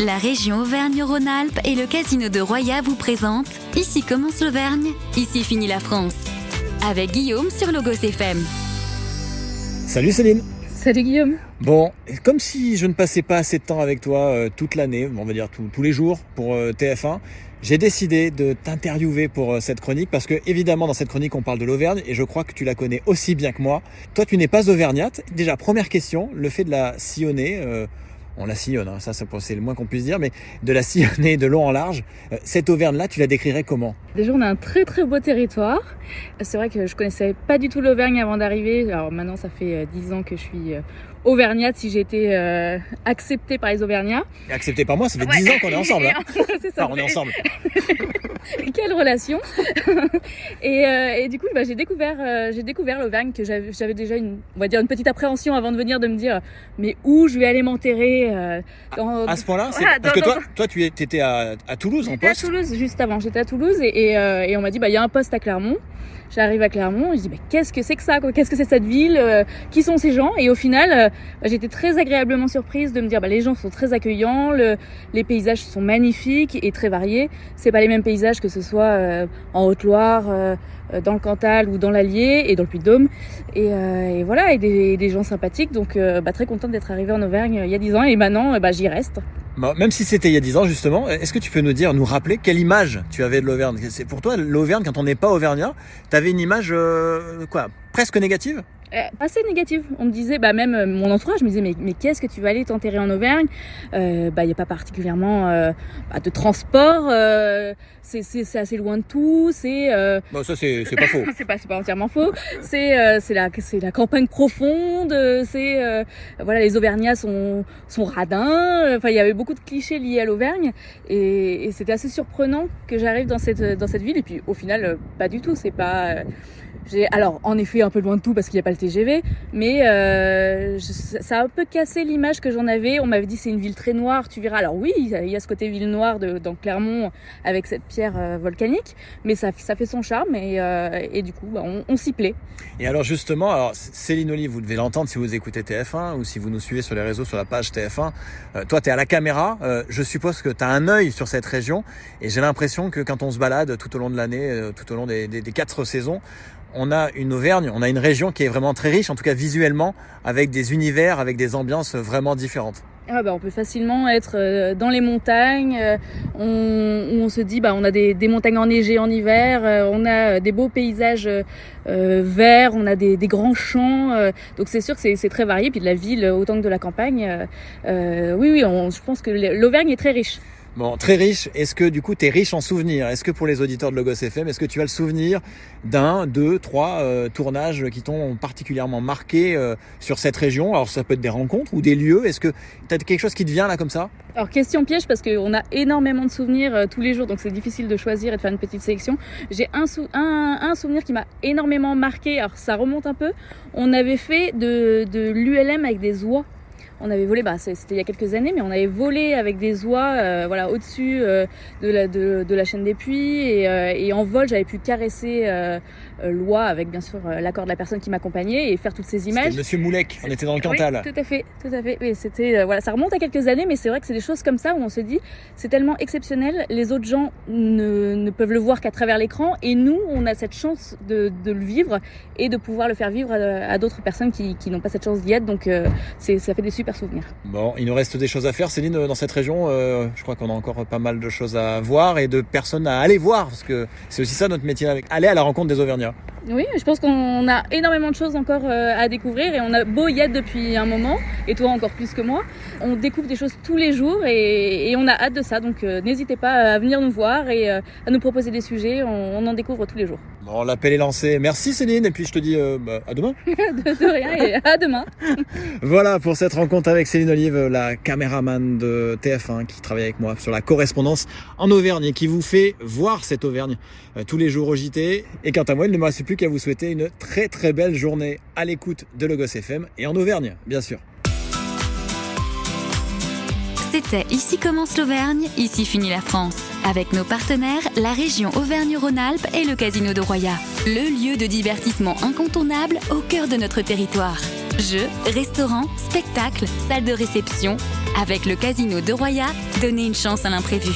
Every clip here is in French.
La région Auvergne-Rhône-Alpes et le casino de Roya vous présentent Ici commence l'Auvergne, ici finit la France. Avec Guillaume sur Logos FM. Salut Céline. Salut Guillaume. Bon, comme si je ne passais pas assez de temps avec toi toute l'année, on va dire tous les jours pour TF1, j'ai décidé de t'interviewer pour cette chronique parce que évidemment dans cette chronique on parle de l'Auvergne et je crois que tu la connais aussi bien que moi. Toi tu n'es pas auvergnate. Déjà première question, le fait de la sillonner, on la sillonne, hein, ça c'est le moins qu'on puisse dire, mais de la sillonner de long en large, cette Auvergne-là tu la décrirais comment ? Déjà on a un très très beau territoire. C'est vrai que je connaissais pas du tout l'Auvergne avant d'arriver. Alors maintenant ça fait 10 ans que je suis auvergnate si j'ai été acceptée par les Auvergnats. Et acceptée par moi, ça fait 10 ans qu'on est ensemble. Hein. C'est ça. Enfin, on est ensemble. Quelle relation. Et du coup j'ai découvert l'Auvergne que j'avais déjà une petite appréhension avant de venir, de me dire mais où je vais aller m'enterrer à ce point-là, voilà, parce que toi tu étais à Toulouse en poste. J'étais à Toulouse juste avant, j'étais à Toulouse et on m'a dit il y a un poste à Clermont. J'arrive à Clermont, je dis qu'est-ce que c'est que ça, quoi ? Qu'est-ce que c'est cette ville, qui sont ces gens ? Et au final, j'étais très agréablement surprise de me dire les gens sont très accueillants, les paysages sont magnifiques et très variés. C'est pas les mêmes paysages que ce soit en Haute-Loire, dans le Cantal ou dans l'Allier et dans le Puy-de-Dôme. Et voilà, et des gens sympathiques. Donc très contente d'être arrivée en Auvergne il y a 10 ans et maintenant j'y reste. Même si c'était il y a 10 ans justement, est-ce que tu peux nous rappeler quelle image tu avais de l'Auvergne ? C'est pour toi l'Auvergne, quand on n'est pas auvergnat, t'avais une image presque négative ? Assez négative. On me disait, même mon entourage me disait, mais qu'est-ce que tu vas aller t'enterrer en Auvergne ? Il y a pas particulièrement de transport. C'est assez loin de tout. Bon, ça c'est pas faux. c'est pas entièrement faux. C'est la campagne profonde. Les Auvergnats sont radins. Enfin, il y avait beaucoup de clichés liés à l'Auvergne et c'était assez surprenant que j'arrive dans cette ville. Et puis au final, pas du tout. C'est pas alors, en effet, un peu loin de tout parce qu'il n'y a pas le TGV, mais ça a un peu cassé l'image que j'en avais. On m'avait dit c'est une ville très noire, tu verras. Alors oui, il y a ce côté ville noire dans Clermont avec cette pierre volcanique, mais ça fait son charme et du coup, on s'y plaît. Et alors justement, Céline Olive, vous devez l'entendre si vous écoutez TF1 ou si vous nous suivez sur les réseaux, sur la page TF1. Toi, tu es à la caméra. Je suppose que tu as un œil sur cette région et j'ai l'impression que quand on se balade tout au long de l'année, tout au long des 4 saisons, on a une Auvergne, on a une région qui est vraiment très riche, en tout cas visuellement, avec des univers, avec des ambiances vraiment différentes. On peut facilement être dans les montagnes, on se dit on a des montagnes enneigées en hiver, on a des beaux paysages verts, on a des grands champs, donc c'est sûr que c'est très varié, puis de la ville autant que de la campagne. Je pense que l'Auvergne est très riche. Bon, très riche. Est-ce que du coup tu es riche en souvenirs ? Est-ce que pour les auditeurs de Logos FM, est-ce que tu as le souvenir d'un, 2, 3 tournages qui t'ont particulièrement marqué sur cette région ? Alors ça peut être des rencontres ou des lieux. Est-ce que tu as quelque chose qui te vient là comme ça ? Alors question piège parce qu'on a énormément de souvenirs tous les jours, donc c'est difficile de choisir et de faire une petite sélection. J'ai un souvenir qui m'a énormément marqué, alors ça remonte un peu. On avait fait de l'ULM avec des oies. On avait volé, c'était il y a quelques années, mais on avait volé avec des oies au-dessus de la chaîne des puits et en vol j'avais pu caresser l'oie avec bien sûr l'accord de la personne qui m'accompagnait et faire toutes ces images. C'était Monsieur Moulec, on était dans le Cantal. Oui, tout à fait. Et c'était ça remonte à quelques années, mais c'est vrai que c'est des choses comme ça où on se dit c'est tellement exceptionnel, les autres gens ne peuvent le voir qu'à travers l'écran et nous on a cette chance de le vivre et de pouvoir le faire vivre à d'autres personnes qui n'ont pas cette chance d'y être, donc ça fait des super souvenirs. Bon, il nous reste des choses à faire, Céline, dans cette région. Je crois qu'on a encore pas mal de choses à voir et de personnes à aller voir, parce que c'est aussi ça notre métier, aller à la rencontre des Auvergnats. Oui, je pense qu'on a énormément de choses encore à découvrir et on a beau y être depuis un moment, et toi encore plus que moi, on découvre des choses tous les jours et on a hâte de ça, donc n'hésitez pas à venir nous voir et à nous proposer des sujets, on en découvre tous les jours. Bon, l'appel est lancé. Merci Céline, et puis je te dis à demain. de rien et à demain. Voilà pour cette rencontre avec Céline Olive, la caméraman de TF1 qui travaille avec moi sur la correspondance en Auvergne et qui vous fait voir cette Auvergne tous les jours au JT. Et quant à moi, il ne me reste plus qu'à vous souhaiter une très très belle journée à l'écoute de Logos FM et en Auvergne, bien sûr. C'était Ici commence l'Auvergne, ici finit la France. Avec nos partenaires, la région Auvergne-Rhône-Alpes et le casino de Roya. Le lieu de divertissement incontournable au cœur de notre territoire. Jeux, restaurants, spectacles, salles de réception. Avec le Casino de Roya, donnez une chance à l'imprévu.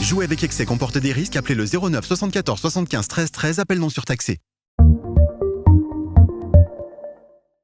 Jouer avec excès comporte des risques. Appelez le 09 74 75 13 13. Appel non surtaxé.